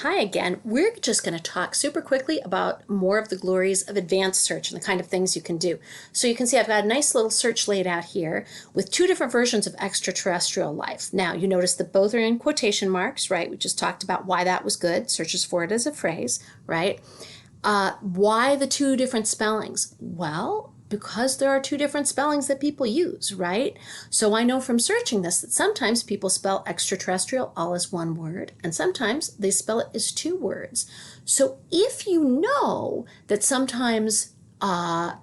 Hi again. We're just going to talk super quickly about more of the glories of advanced search and the kind of things you can do. So you can see I've got a nice little search laid out here with two different versions of extraterrestrial life. Now you notice that both are in quotation marks, right? We just talked about why that was good. Searches for it as a phrase, right? Why the two different spellings? Well, because there are two different spellings that people use, right? So I know from searching this that sometimes people spell extraterrestrial all as one word, and sometimes they spell it as two words. So if you know that sometimes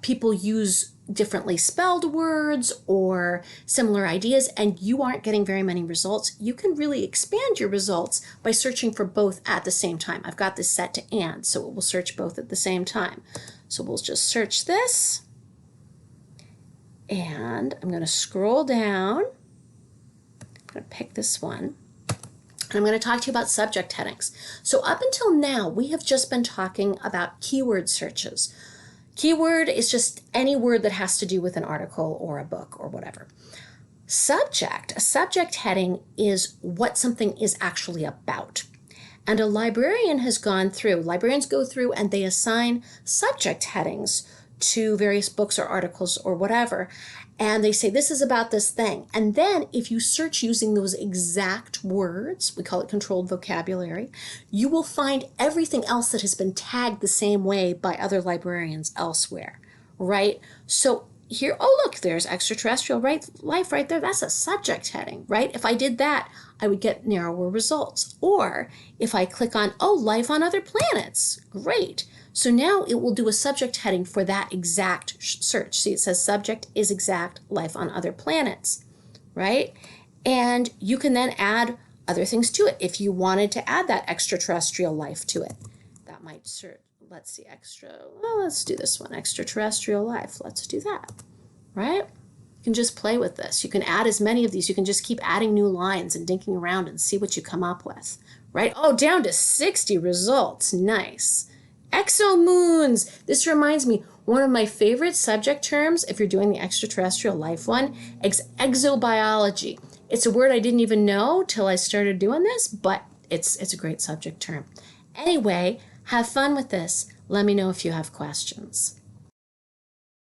people use differently spelled words or similar ideas and you aren't getting very many results, you can really expand your results by searching for both at the same time. I've got this set to and, so it will search both at the same time. So we'll just search this. And I'm going to scroll down. I'm going to pick this one. And I'm going to talk to you about subject headings. So up until now, we have just been talking about keyword searches. Keyword is just any word that has to do with an article or a book or whatever. A subject heading is what something is actually about. And a librarian has gone through, librarians go through and they assign subject headings to various books or articles or whatever, and they say this is about this thing. And then if you search using those exact words, we call it controlled vocabulary, you will find everything else that has been tagged the same way by other librarians elsewhere, right? So here, oh look, there's extraterrestrial life right there. That's a subject heading, right? If I did that, I would get narrower results. Or if I click on, oh, life on other planets, great. So now it will do a subject heading for that exact search. See, it says subject is exact, life on other planets, right? And you can then add other things to it if you wanted to add that extraterrestrial life to it. That might search, let's see, let's do this one, extraterrestrial life. Let's do that, right? You can just play with this. You can add as many of these. You can just keep adding new lines and dinking around and see what you come up with, right? Oh, down to 60 results. Nice. Exomoons. This reminds me, one of my favorite subject terms, if you're doing the extraterrestrial life one, exobiology. It's a word I didn't even know till I started doing this, but it's a great subject term. Anyway, have fun with this. Let me know if you have questions.